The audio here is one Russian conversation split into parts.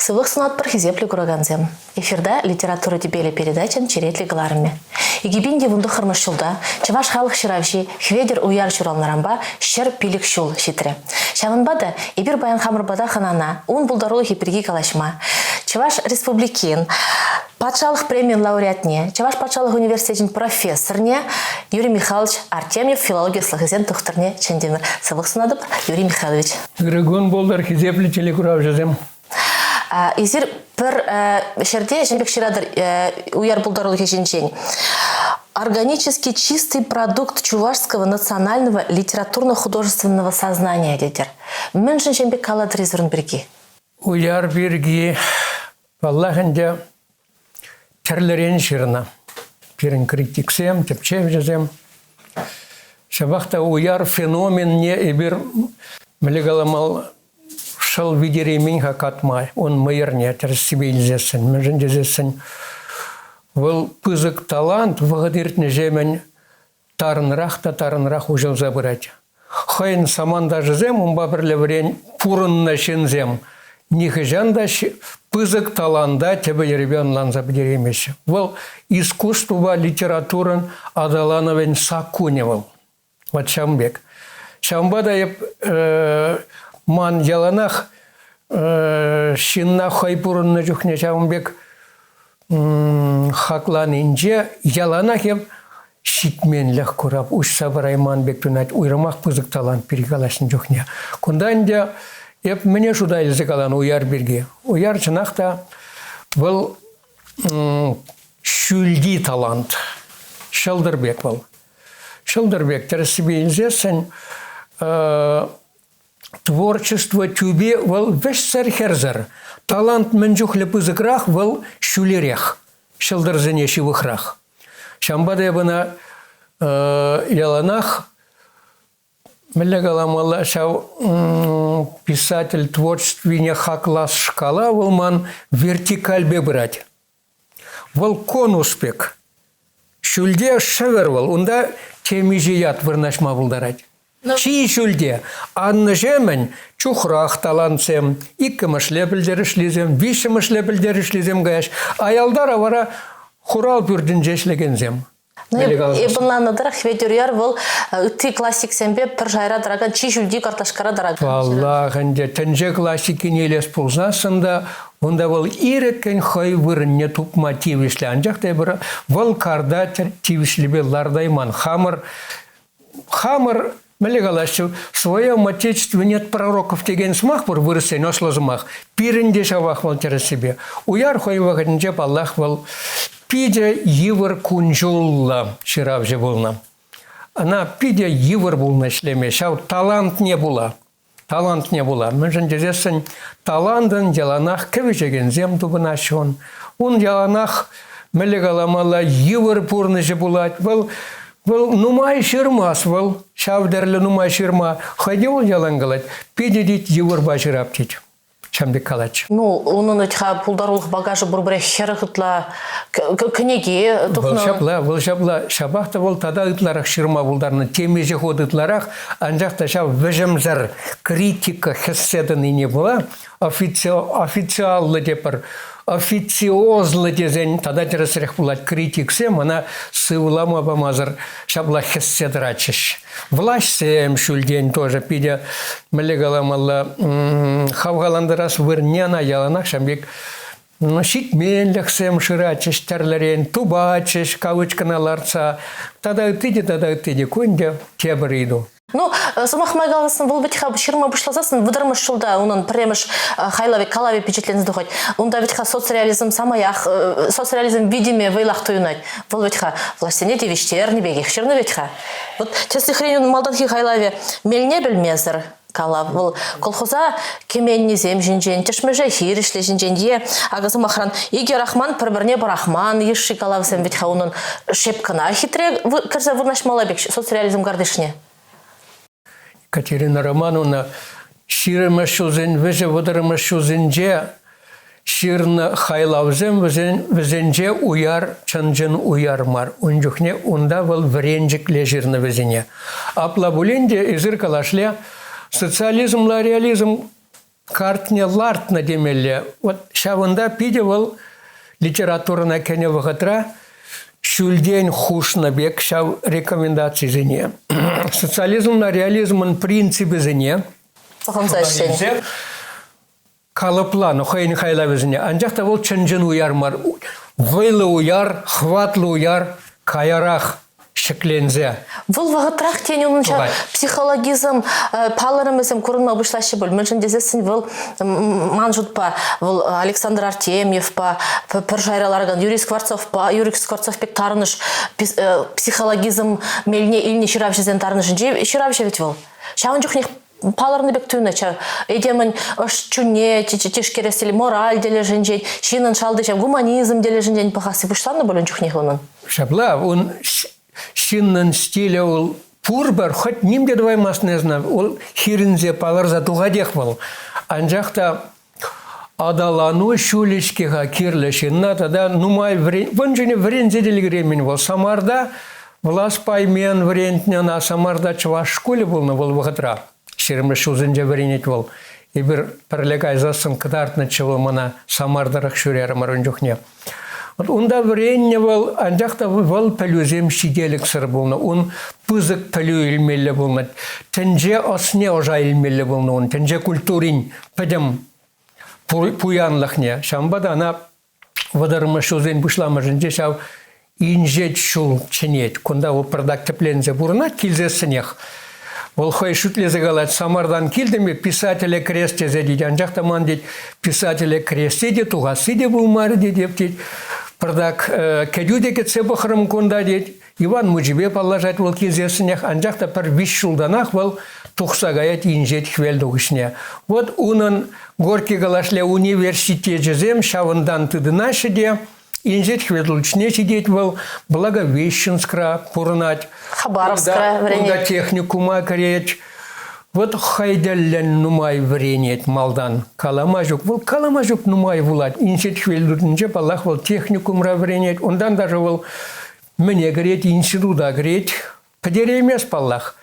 Сывых сунат пархизеплі күрәгәнзем. Эфирда литература дебелі передачан черетлі гларыме. Игибинде вунду хырмышшулда, чаваш халық шыравши, хведер уяр чуралнарамба, шер пилік шул шитре. Шавынбада, ибір баян хамырбада ханана, он булдарулы хиперги калашма. Чаваш республикин, патшалық премиен лауреатне, Чаваш патшалық университетин профессорне Юрий Михайлович Артемьев филология слахызен тухтарне чендемір. Сывық сунадып, Юрий Михайлович. Григон болдар хизеплі телекурав жазем. Изир пір шерде жәнбек ширадыр уяр булдарулы хешенчен. Органически чистый продукт чувашского национального литературно-художественного сознания дедер. Мен жәнбек каладыр изырын бірге. Уяр бірге, Аллахынде терлерен шырына. Пирін критиксем, тепчев жазем. Шабақта уяр феномен не ебір мілігаламал шыл видеремин хакатмай. Он майырне терсибилзесін, мүжіндезесін. Бұл пызык талант вағадыртны жемен тарынрақ ұжыл забырать. Хайын саманда жазем, он бабірлі варен пурынна шынзем. Нихыжанда пызык таланда тебе еребенлан забдеремеші. Бұл искусство литературын адалановен сакуневал. Вот Шамбек. Шамбада еп ман яланах шинна хайпурынна жүхне Шамбек хаклан инже яланах еп шитменлях курап уш сабарайман бек тунат уйрамах пызык талант перекалашын жүхне. Кунданде еп мене шуда языкалан уяр бірге. Уяр чынақта бұл шүлди талант. Шылдырбек бұл. Шылдырбек терсібе илзесін творчество тюбе бұл вешсер херзер. Талант мен жүхлі пызықрақ бұл шүлерек. Шылдырзыне шивықрақ. Шамбада ебіна яланах Мелегаламала шау писатель творчестве хаклас шкала волман вертикаль бебрать. Вол конуспек. Шульде шевервал. Унда темижият вырнашма булдарать. Чи шульде. Анны жемен чухрах талантсем. Иккымышле білдерішлізем. Вишімышле білдерішлізем гаяш. Аялдар авара хурал бүрдін жешлегензем. Ебынланадыр, хведеряр бұл үтті классик сәмбе пір жайра дыраган чи жүлді карташкара дыраган. Валлахынде, тәнже классикин елес пулзасында, онда бұл ирекен хай вырынне туп мотив ішлі. Анжақтай бір бұл карда тивішлі беллардайман. Хамыр, мелегалашы, свое отечество нет пророков деген смах бір вырысен ослазымақ. Пирінде шавақ бұл тері себе. Уяр хай вағынже Аллах бұл пиде йывыр кунжулла шыравжы болна. Ана пиде йывыр болна шлеме. Шау талант не була. Талант не була. Мүжін дезесін талантын яланах көвежеген зем дубына шон. Он яланах мелегаламала йывыр пурныжы булат. Бұл нумай шырмас бұл. Шау дәрлі нумай шырма. Хайде ол ялангалат. Пиде дит йывыр башырап дит. Шамбек калач. Ну, onun ötüha puldarulıq bagajı burbure şerıqıtla книги. Волшапла. Шабақта бол тада ытларақ шырма болдарны темеже ход ытларақ. Анжақта шаб вежемзер критика хесседіні не была. Официаллы депір. Официозлы дезен тада тересірек болат критиксем. Ана сывылама бамазыр шабла хесседрачыш. Властьем шульден тоже пидя мелегаламалла хавгаландырас вырнена яланах шамбек шитменлексем шырачыш терлерен тубачыш кавычканаларца тада ыттыди кунде тебриду. Ну, сумахмай галасын бұл бітіға шырма бұшлазасын выдырмыш жылда оның піреміш хайлави калави печетленізді қойд. Онда бітіға соцреализм самаях, соцреализм видиме вайлақ туйнайд. Бұл бітіға властене девиштер, небеге хшырны бітіға. Вот, тесли хренен малданхи хайлави мельне білмезір. Калав бұл колхоза кеменні зем жинжен, тешмеже хиришлі жинжен е, ағызы махран, еге рахман пір-бірне барахман, ешші калав зем бітіға оның шепкана хитре кірзі вырнашмала бек соцреализм гардышне. Катерина Романовна ширмашузен, веже водырмашузенже ширны хайлавзен везенже уяр, чанжын уяр мар. Унжухне унда был вренжик лежирны везене. Апла буленде изыр калашле социализм, реализм картне лартна демелле. Вот шавында пиде был литературна кене вахатра шульден хушна бек шав рекомендации зене. Социализм на реализм принципе зене. Калыплан, хойн хайлавызне. Анжақта ол чынжын уярмар. Вылы уяр, хватлы уяр, каярах шеклензе. Бұл вағытрах тені онынша психологизм паларымызым көрінма бұшлашы бұл. Мүлшін дезесін бұл Манжут па, бұл Александр Артемьев па, пір жайраларған Юрий Скворцов па, Юрий Скворцов пек тарыныш психологизм меліне иліне шыравшызен тарыныш. Шыравшы ведь бұл. Шауын жүхнех паларны бек түйіні ча. Эдемін үш чүне, тешкересілі мораль деле жінжен, шинын шалды гуманизм деле жінжен пахасы. Бұшланы болын жүхнех оның? Шабла, он шиннын стиле ол пурбар, хоть нимде давай мас не знаю, ол хиринзе палар за тугадех был. Анжақта адалану шулешкеға кирлі шинна, тада нумай врен, вон жіне врензе делігремен бол. Самарда влас паймен врентнен, а Самарда чваш школе был на бол вағытра. Шерімлі шузынже вренет бол. И бір пірлегай засын кыдартны чылы мана Самардарық шүрері марын жүхне. Онда вренне был, анжақта был пәлюзем шиделік сыр болны. Он пызык пәлю илмелі болны. Тенже осне ожа илмелі болны. Он тенже культурин пәдім пуянлықне. Шамбада ана вадарыма шузен бұшламы жынже шау инжет шул ченет. Кунда ол пырдак теплензе бұрына килзе сынех. Ол хой шутлезе галат Самардан килдеме писателя крестезе дейді. Анжақта ман дейді писателя крестеде туғасы де бұлмары дейді. Пырдак кәдюде кетсе бұқырым күнда дейді. Иван Мужибе паллажат ол кезесінех. Анжақта пір 5 жылданақ бол тұқсағаят инжет хвелді ұшне. Вот унын Горький галашле университет жезем шавындан тыдына шеде. Инжет хведлучне сидеть был Благовещенскра, Пурнать. Хабаровскра время. Онда техникума кореч. Вот хайдаллен нумай вренет малдан. Каламажук. Был каламажук нумай вулат. Инжет хведлучне палах был техникумра вренет. Ондан даже был мне греть, института греть. Подеремес палах.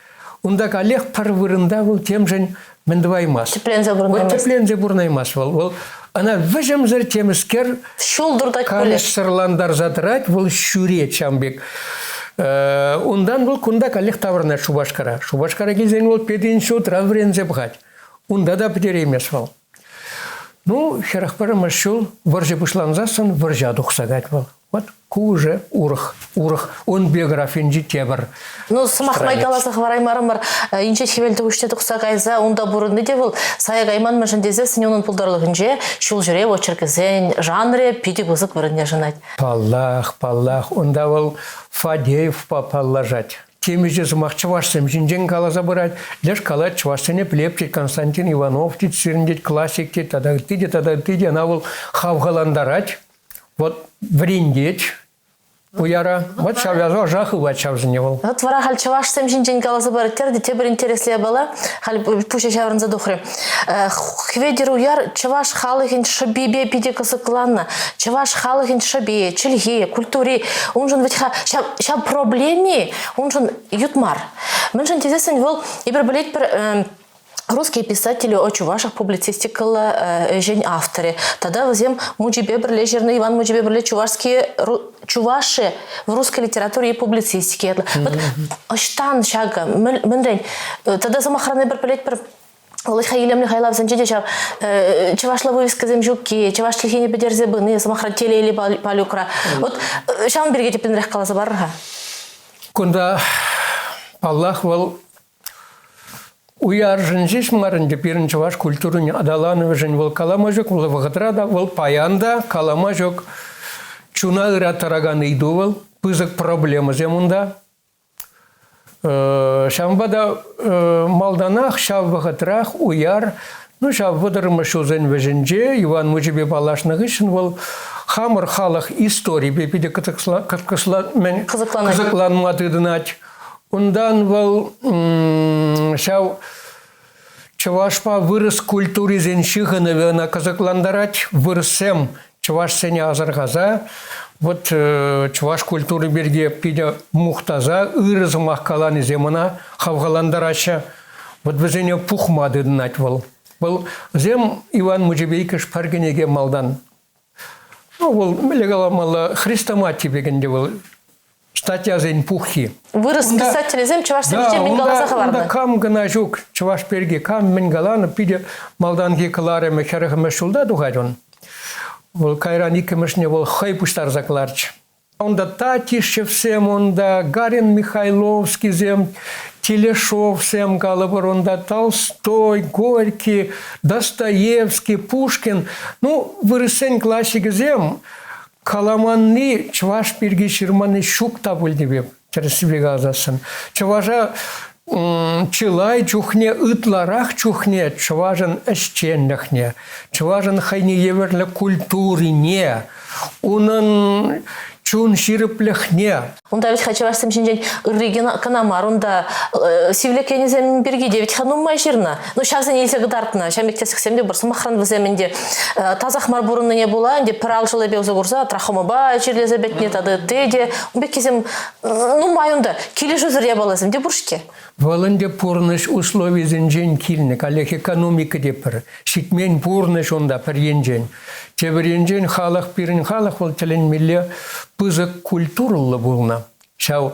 Онда коллег парвырында был тем же мендваймас. Теплензе бурнаймас. Вот теплензе бурнаймас был. Она выжим зар темискер, калеш сырландар задрать, был шуре чамбек. Ундан был кунда калех таврна Шубашкара. Шубашкара гизен был 5 утра врензе бхать. Унда да птеремес был. Ну, херахпара машул, варже пушланзасан, варжа духсагать был. Вот куже урх. Он биографин житебар. Ну, самах майгаласах вараймарымар, инче хевелді үште тұқсағайза, онда бұрынды де бұл, сая гайман мәжіндезе сіне оның пұлдарлығынже, шул жүре очеркізен, жанре, пиде бұзық бұрынне жынайды. Паллах, онда бұл Фадеев паллажать. Темеже зымақ чывашсым жинжен калаза бұрать, леш калат чывашсыне плептет Константин Иванов, тет сиріндет классик, тет тада тиде, ана бұл хавгаландарать. Вот вриндеть уяра, вот шавязо жахы вот шавзыневал. Вот вара хал чаваш сем жинжен галазы барыттер, те бір интересле бала, хал пуше шаврын задухры. Хведер уяр чаваш халыхин шабибе пиде кысыкланна, чаваш халыхин шабе, чильге, культуре, он жын ведь ша проблеме, он жын ютмар. Мен жын тезесен вол и бербелет per русские писатели о чувашах публицистикала жень авторы. Тогда возьмем Муджибе Берле, Жерный Иван Муджибе Берле, чуваши в русской литературе и публицистике. Вот оштан шага, мендень. Тогда замахраны берпелет пер Олег Хаилем Михайлов Занчиде чуваш лавывиска земжуки, чуваш лихини бедерзе быны, замахратели или палюкра. Вот шам бергете пенрех калаза барга. Кунда Аллах вал уяр жынжиш марынды пирінші ваш культурын адаланы жын вал каламажок, вал вағытрада, вал паянда, каламажок, чуна ыра тараган иду вал, пызык проблема земунда. Шамбада малданах, шав вағытрах, уяр, ну шав вадырымы шузен вежінже, Иван Мужибе балашны гышын вал, хамыр халық истории бепиде кызыкланмады дынать. Ундан вал шау чавашпа вырыс культури зеншиханы вена казакландарать вырысем чаваш сене азаргаза. Вот чаваш культуры берге пиде мухтаза ырызы махкаланы земана хавгаландарача. Вот везене пухмады дынать вал. Бұл зем Иван Мужибейкіш паргенеге малдан. Ол мелегаламалы хрестоматия бегенде бұл статья зен пухи. Вырос писатель зем чуваш сен мен галаса онда барды. кам гына жук чуваш перге кам мен галаны пиде малдан ге кылары мехерге мешулда дугадон. Ол кайран икемешне бол хай пуштар закларч. Онда Татишев сем, онда Гарин Михайловский зем, Телешов сем калыбыр, онда Толстой, Горький, Достоевский, Пушкин. Ну, вырысен классик зем, каламанны чваш пирги ширманы шук табылды беп, тересибега азасын. Чважа чылай чухне, ытларах чухне, чважан эшченлехне, чважан хайни еверле культурине, унын чун ширыплехне. Онда ведь хочу вас семьдень Ригина Канамар, онда сивлекени зем берги девять ханум майширна. Ну сейчас они нельзя гадартна, сейчас мектеп сексемде барсам охран веземенде тазахмар бурунна не была, где прал жилебе узагурза, трахомаба чирлезебетне тады теде, бекизем ну майонда килежу зря балазем де буршке. Валынде пурныш условий зенжен килнек, алех экономика депер. Шитмен пурныш онда пер енжен. Тебер енжен халах пирин халах вол телен милле пызык культурулы булна. Шау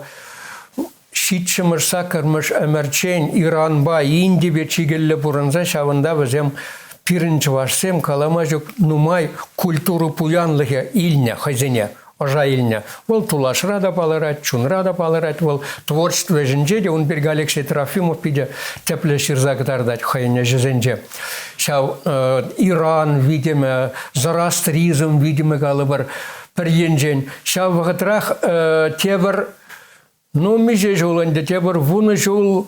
шитшымыш сакырмыш әмәрчен Иранба, Индибе чигелле бурынза шавында бізем пирин чывашсем калама жүк нумай культуру пуянлығы илне, хайзене. Ожа илне. Вол тулашра да палырат, чунра да палырат, вол творчество жінже, он берг Алексей Трофимов пиде тепле ширзагдардать хайне жезенже. Шау Иран, видимо, зарастризм, видимо, галыбыр перенжен. Шау вағытрах тебір, ну, меже жолынды тебір вуны жол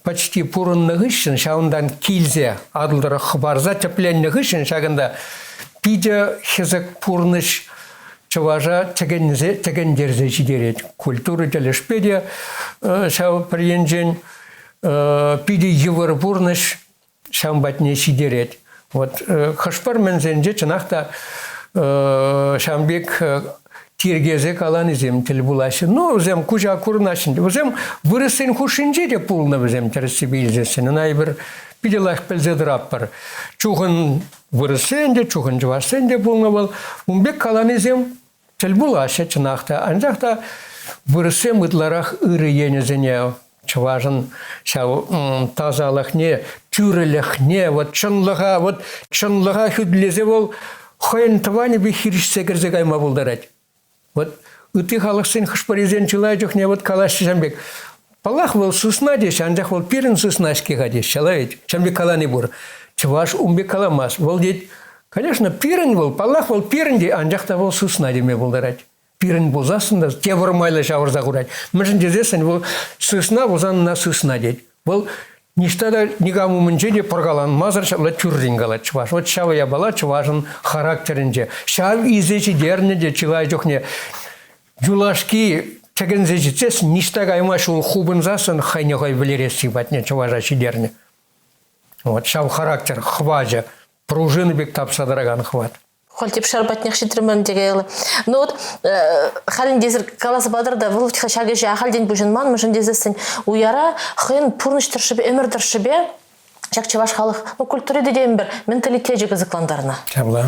почти пурынны ғышын, шаундан килзе, адылдыры хыбарза тепленні ғышын, шағында пиде хезек пурныш чаважа тегендерзе жидерет. Культура телешпеде шау приенжен пиде евр пурныш шамбатне жидерет. Вот хашпар мензенже чынақта шамбек тиргезе калан изем тел булашы. Ну, зем кужа курнашын. Зем вырысен хушинже де пулны зем терсебе илзесен. Найбір пиделах пелзедраппар. Чухын вырысен де, чухын жвасен де пулны был. Умбек калан изем тел булашы чынақта. Анжақта вырысен ытларах ыры енезене чыважын шау тазалықне, тюрелехне, вот чынлыға хүдлезе бол хойын тываны бі хирішсе кірзе кайма болдарать. Вот ыты халық сен хышпарезен чылай жоқ не вот калаш шамбек. Палах был сусна деш, анжақ был перін суснашкеға деш, шалайет. Шамбек каланы бұр. Чываш умбек каламас. Бол дед, конечно, перін был, палах был перін де, анжақта был сусна деме болдарать. Перін болзасында, те вырмайлы шавырза құрать. Мүшін дезесін, бұл сусна болзан на сусна дед. Бұл ништада никому мынчеде поргалан мазар шабла тюррин галат чуваш. Вот шава я бала чувашын характеринже. Шав изечи дернеде чилай жохне. Юлашки тегензечи цес ништага аймашул хубын засын хайне хай білересі батне чуважа чидерне. Вот шав характер хважа. Пружины бек тапсадыраган хват. Холтип шарбатнях шитрмен дегейлы. Ну вот халин дезер каласы бадырда выл шаге жа халден бужынман мышын дезесін уяра хын пурныштыршыбе өмірдіршібе шак чаваш халық ну культуре дедем бір менталитет жегі зыкландарына. Чабла.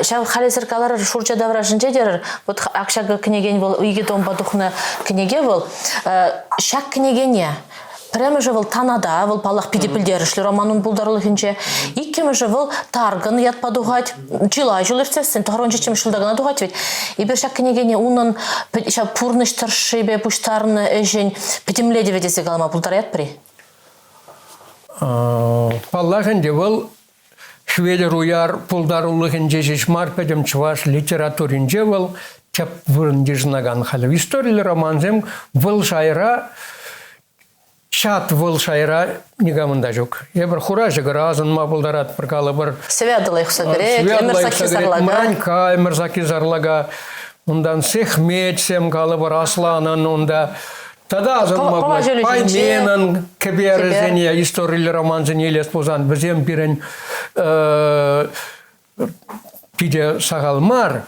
Шак хали зеркалары шурча даврашынче дерер. Вот акшагы княгень был уйге домба духны княге был. Шак княгене прямо же был танада, был палах пидепильдеришли романун булдарлыхинче. Иккеме же был тарган ят подугать, чилай жулерцесен, тохронче чем шулдагана дугать ведь. И бешак княгиня унан пурныштыршибе пуштарны эжень пятимледи ведесе галама булдарят при. Паллахынде был шведер уяр пулдарулыхинче жешмар педем чваш литературинче был теп вырындежнаган халі. Историялы романзем был шайра Шат выл шайра нигамында жоқ. Ебір хура жігір азын мабылдарат бір калы бір... Свядылай құсагірек, өмірзаки зарлага. Мранька, өмірзаки зарлага. Ондан Сехмет сем калы бір асланын, онда... Тада азын мабылдар. Пайменын кеберізіне, историялы романзын елес бозан. Бізем бірін пиде сағалмар.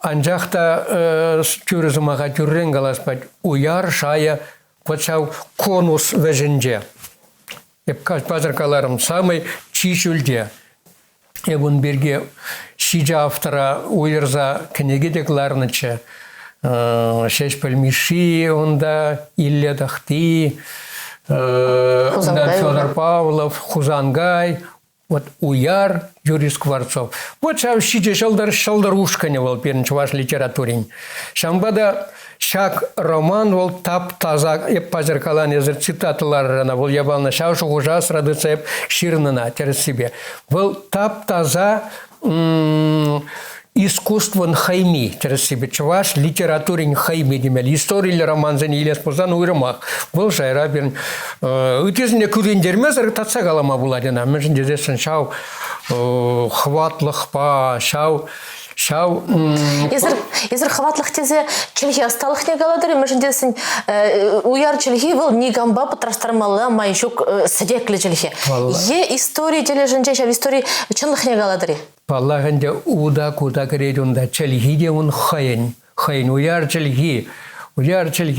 Анжақта түрізімаға түррен қаласпад. Уяр шая вот шау конус веженже. Пазаркаларым самый чишүлде. Эбун берге шижа автора уйырза кенеге декларнычы. Шеш пельмиши, онда Илья Дахти, Федор Павлов, Хузангай, вот Уяр, Юрий Скворцов. Вот шав шиже шалдар ушкане был пернч ваш литературин. Шамбада шак роман был тап таза пазеркалан езер цитатыларына был ябална шав шугужа срадыцеп ширнына терес себе. Был тап таза искусствен хайми, через себе чуваш, литературин хайми демел, история роман зен илес позан уйрымах, был жайра берн. Ütезіне күрендермезір татса қалама буладина. Мен жінде десін шау хватлық па, шау Езір хватлық тезе челхи асталық не қаладыр, мен жінде десін уяр челхи был не гамба патрастармалы майшук сәдеклі челхи. Е история теле жінде шав история чынлық не қаладыр. Паллаханде уда куда кредунда челхиде он хайын уяр челхи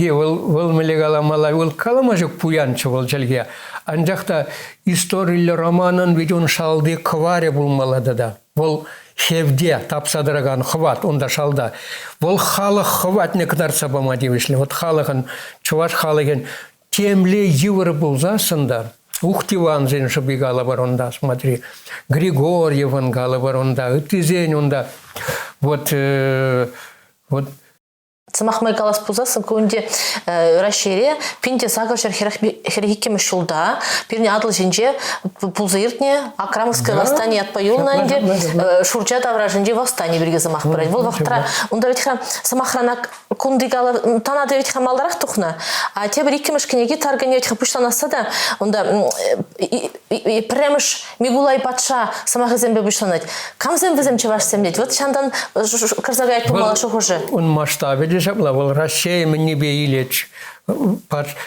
вол мелегаламала вол каламажок пуянчы вол челхи. Анжақта история романын ведь он шалды кваре булмалады да. Вол хевде тапсадыраган хват онда шалда. Вол халық хват не кдар сабама девишли. Вот халықын чуваш халықын темле евр булзасында. Ухтиван зен шабигала баронда, смотри. Григорьеван гала баронда, Ütизен онда. Вот Цымахмай галас пузасын көңде рашере пинте сагашар херхикем шулда пирне адыл женже пузыртне Акрамовское восстание отпоюлна инде шурча тавра женже восстание берге замах брать. Вол вахтра онда ведь ха самахранак кунди гала танада ведь ха малдарах тухна. А те бір икемеш кенеге таргане ведь ха пуштанаса да онда премеш Мигулай патша самахызембе бушланать. Камзем везем чеваш семлеть. Вот шандан карзагайт помала шухуже. Он масштабе Вол Россия мне бейлеч,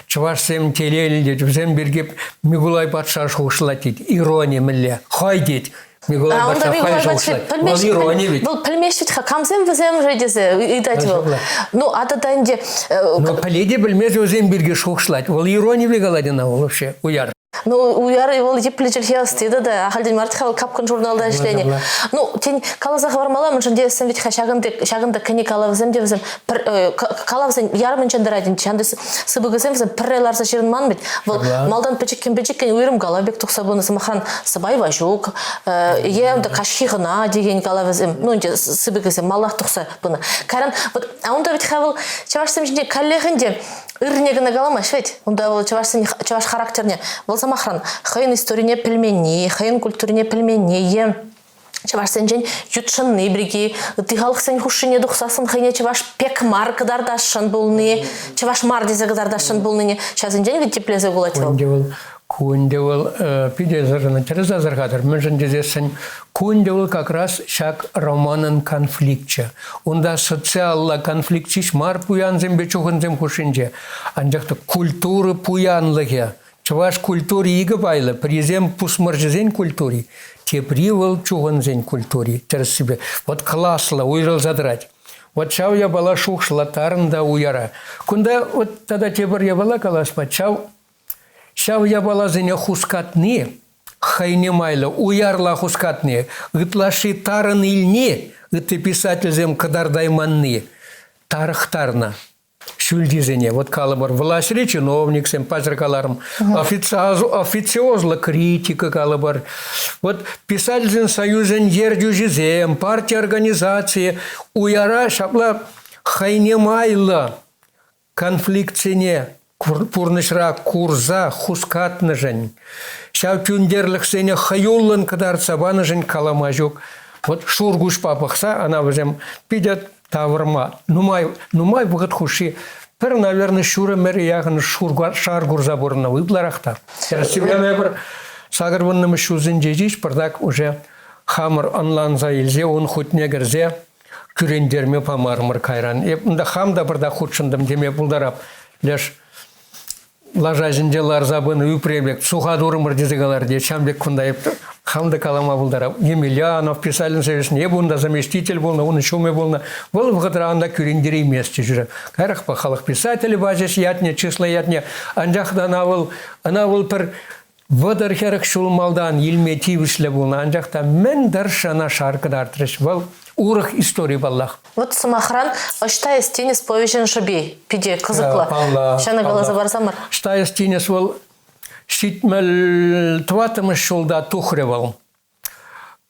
чуваш сем телелдет, взем бергеп Мигулай патша шушлатит, ирония мле, хайдит. Мигулай патша хайшушлат. Вол ирония ведь. Вол пельмешит ха камзем взем жедезе и дать вол. Ну а тогда инде. Но поледи бельмез взем берге шушлат. Вол ирония вегаладина вообще уяр. Ну, уяр его еплечер хиастыда да, ахалден мартхал капкан журналда ишление. Ну, тень калазах вармала, мы же десем ведь шагында кани калавзем девзем, калавзем ярмын чандарадин, чандыс сыбыгызем взем преларса ширнман бит. Малдан печеккен уйрым галабек тухсабуны самахан сабай важук, ем да кашхигна деген калавзем, ну инде сыбыгызем маллах тухса буны. Каран, вот, а он да ведь хавал чавашсем жинде каллехинде ырнегіне галамаш ведь, онда ол чаваш характерне. Ол самахран, хайын историне пельмени, хайын культурине пельмени, чаваш сенжен ютшынны бірге, тихалық сен хушыне дұқсасын хайне чаваш пекмар кадардашын болны, чаваш мардезе кадардашын болны, чавасенжен ведь теплезе гулатил. Кундевал пидезерна тереза заргадыр. Мен дезесен кундевал как раз шак романын конфликтче. Онда социалла конфликтчиш мар пуянзем бечухынзем хушинже. Анжакта культуры пуянлыге. Чаваш культуре игі байлы, призем пусмаржезен культуре. Тепривал чухынзен культуре. Терез себе. Вот класслы уйрыл задрать. Вот чау я бала шухшла тарында уяра. Кунда вот тогда тебір я бала каласпа. Шав я бала зене хускатны, хайне майлы, уярла хускатны, ытлаши тарын илне, ыты писательзем кадардайманны, тарыхтарна, шүлдизене. Вот калабар власри чиновник, сем пазыркаларым, официозла критика калабар. Вот писательзен союзен ердюжизем, партия организации, уяра шапла хайне майлы, конфликцине, пурнышра курза хускатны жен. Шау тюндерлік сене хаюллын кадар сабаны жен каламажук. Вот шургуш папахса, она возем пидет тавырма. Нумай бұғыт хуши. Пір, наверное, шура мәрі яғын шаргур заборына выбларақта. Себеме бір сағырвыннымы шузын жежиш, бірдак уже хамыр анланза елзе, он хутне кірзе, күрендерме памармыр кайран. Епінде хамда бірдак хутшындым деме бұлдарап. Леш лажазінде ларзабыны үпребек, сухадурымыр дезегалар де, чамбек күндайып, хамда калама бұлдарап. Емельянов, писалин совесін, ебунда заместитель болна, оны шуме болна. Бұл вғыдрағында күрендері месте жүрі. Кайрақ па халық писатели базес ятне, числа ятне. Анжақда анавыл пір Вадар херек шулмалдан илме тивишле булна. Анжақта мен даршана шаркыдар треш. Вал урых история баллах. Вот самахран, что есть теннис повещен шаби, пиде кызыкла. Шана глаза барсамар. Что есть теннис вал шитмел тватым шулда тухревал.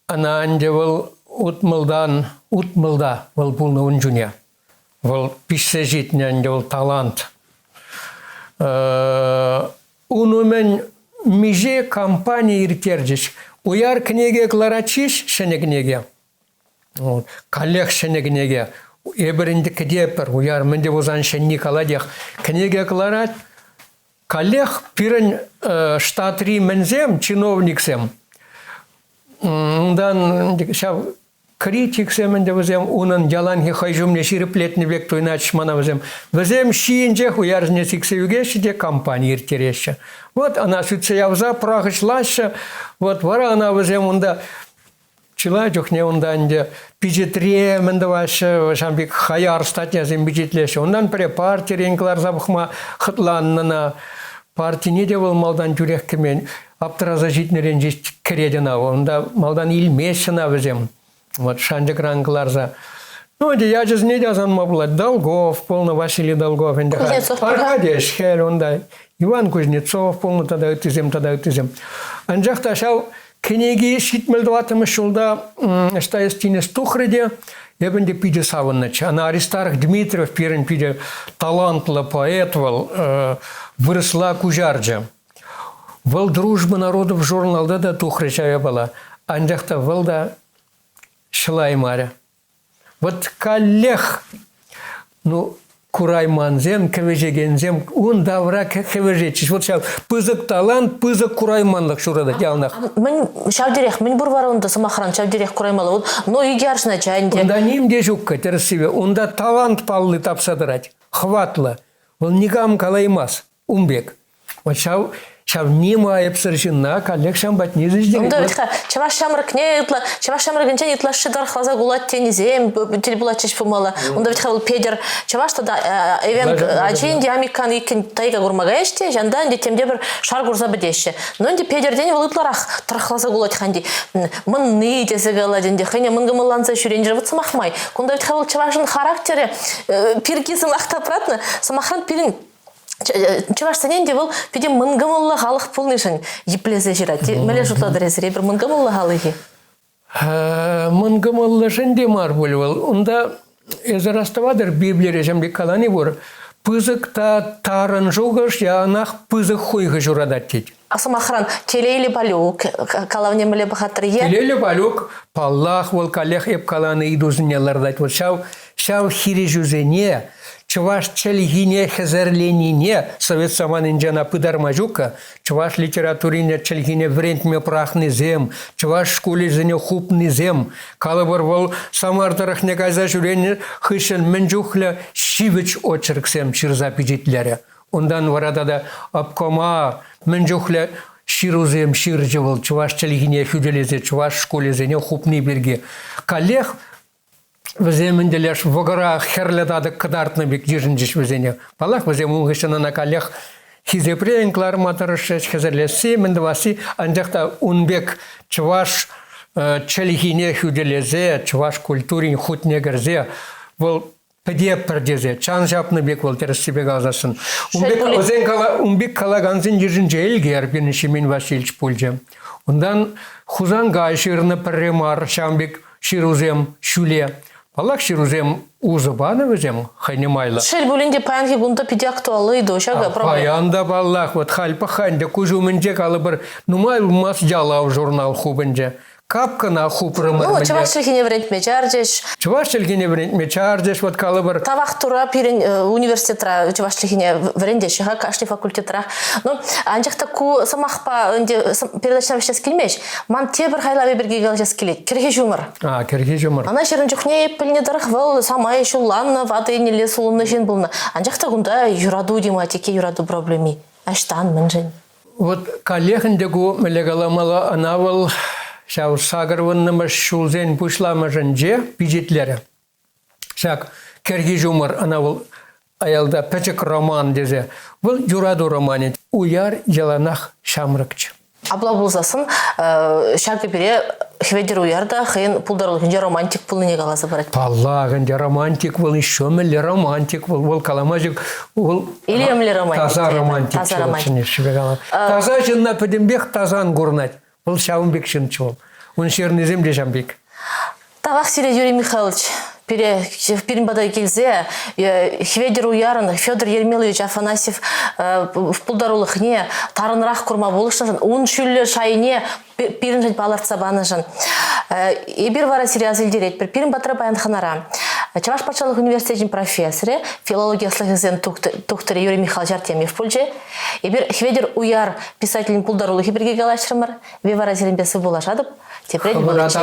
Ана анде вал утмалда вал булна унжуня. Вал пишсе житня анде вал талант. Унумен меже компания иртердиш. Уяр книге кларачиш шене книге. Коллег шене книге. Эберинде кедепер. Уяр менде возан шенни каладех. Книге кларат. Коллег пирен штатри мензем чиновниксем. Ундан шав критиксем менде возем. Унан яланхи хайжумне шириплетни век то иначе мана возем. Возем шинжех уяр знесиксе югешиде компания иртереща. Вот она сюцеявза прахычлаша. Вот вара она возем унда. Человек не унданде пижетре мендаваша шамбик хаяр статьязем бижетлеше. Ундан пре партия ренклар забхма хытланнана. Партия не делал малдан тюрех кемен. Аптраза житнерен жесть кредена. Унда малдан илмешена возем. Вот шанджик ранкларза. Ну, я же не дязан мабла. Долгов, полно Василий Долгов. Аркадий Шхель, унда. Иван Кузнецов, полно тогда этизем. Анжахта шау книги шитмелдватым шулда, что есть тинес тухреде, ебенде пиде саваннач. Она Аристарх Дмитриев пирен пиде талантла поэт вал, выросла кужарджа. Вал дружба народов журналда да тухречая была. Анжахта валда шилаймаря. Вот коллег, ну, Курайманзем, кевежегензем, он давра кевежечиш. Вот сейчас пызык талант, пызык курайманлык шурада ялнах. Мен шавдерех, мен бурваронда самахран шавдерех кураймалы. Но игяршна чайнде. Онда нимде жукка терсиве, онда талант паллы тапсадырать. Хватлы. Он никам калаймас, умбек. Вот шав нима эпсершинна, коллег шамбат не заждерек. Да, ведь чаваш шамрак не итла, чаваш шамрак не итла шидар хлаза гулат тенизем, телебулачиш помала. Он да ведь хавал педер, чаваш тогда эвен ачин диамикан икен тайга гурмагаеште, жандан де тем дебер шар гурзабедеше. Но он де педер день вал итларах трахлаза гулат ханди. Ман ните загаладен де хеня ман гамаланца шуренджер вот самахмай. Он да ведь хавал чавашин характере пиркисын ахтапратна, самахран пирин. Чаваш санен де был пиде мангамалла халық полнышын еплезе жирать. Меле жутладырезере бір мангамалла халығы. Мангамалла жынде мар болывал. Онда ezarastavadыр Библия жамбе калани бор. Пызык та тарын жугыш, янах пызык хуйгы журадат тет. Асамахран телейлі балюк, калавне меле бахатыр е? Телейлі балюк, паллах вол калех еп каланы идузынелардат. Вот шау хири жузене, чуваш чельгине хезерленине, совет саманинджана пыдармажука, чуваш литературине чельгине врентме прахны зем, чуваш школе зене хупны зем, калабар вол самартарах не каза журене хышен менжухля шивич очерксем чирза пижитлере. Ондан варадада обкома менжухля ширузем ширжевал, чуваш чельгине хюделезе, чуваш школе зене хупны берге. Коллег Веземенделеш вогора херледады кадартны бек жирнжиш везене. Палах везем угышына на коллег хизепрен кларматарышеш хезерлеси мендваси анжакта унбек чуваш челихине хюделезе, чуваш культурин хутнегерзе, вол педе пердезе, чанжапны бек вол терсибе газасын. Унбек калаганзин жирнже элгер бенешимин Васильевич пульже. Ундан хузан гайширны перремар шамбек ширузем шуле. Палак ширузем узыбаны везем хайнемайла. Шель булинде паянки гунта пиде актуалы иду, шага проблема. Паянда баллах, вот хальпа ханде кужумынже калыбыр нумай мас жалау журнал хубынже. Капка на хупрымы. Ну, чаваш шелгине врентме чардеш. Чаваш шелгине врентме чардеш, вот калыбыр. Тавах тура пирен университетра, чаваш шелгине врендеш, ха кашли факультетра. Ну, анжакта ку самахпа передача вещес килмеш. Ман тебір хайлаве бірге галжас келет. Керге жумыр. Керге жумыр. Ана жерін жүхне піліне дырық вал самай шуланна ваты неле сулымны жен болна. Анжакта гунда юраду дематике, юраду проблеми. Аштан мынжен. Вот коллегіндегі мелегаламала анавал шау сағырвыннымы шулзен пушламажын же пижетлері. Шак керге жумыр анавал аялда пәчік роман дезе. Бұл юраду романе. Уяр яланах шамрыкчы. Абла болзасын, шағы бере хведер уярда, хейн пулдарлық инде романтик пулыне қалазы барады. Паллағында романтик бол, еще мілі романтик бол каламажик, ол Илемлі романтик. таза романтик. Таза жынна пөдімбек тазан гурнать. Ол шауынбек жынчы ол. Он шерні земде жамбек. Тавақ сире Юрий Михайлович, Пиринбадай келзе, хведер уярын, Федор Ермилович Афанасьев в пулдарулық не, тарынрақ күрма болышын, он шүлі шайыне пирін жын баларт сабаны жын. Ебір вара сире азелдерет, Пирин батыра баянханара. Чаваш патшалық университетин профессоры, филологияслық езен туқтыры Юрий Михайлович Артемьев пульче. Ебір хведер уяр писателин пулдарулық ебірге галашырмыр, ве вара зеленбесі болашадып, тепрек болачы.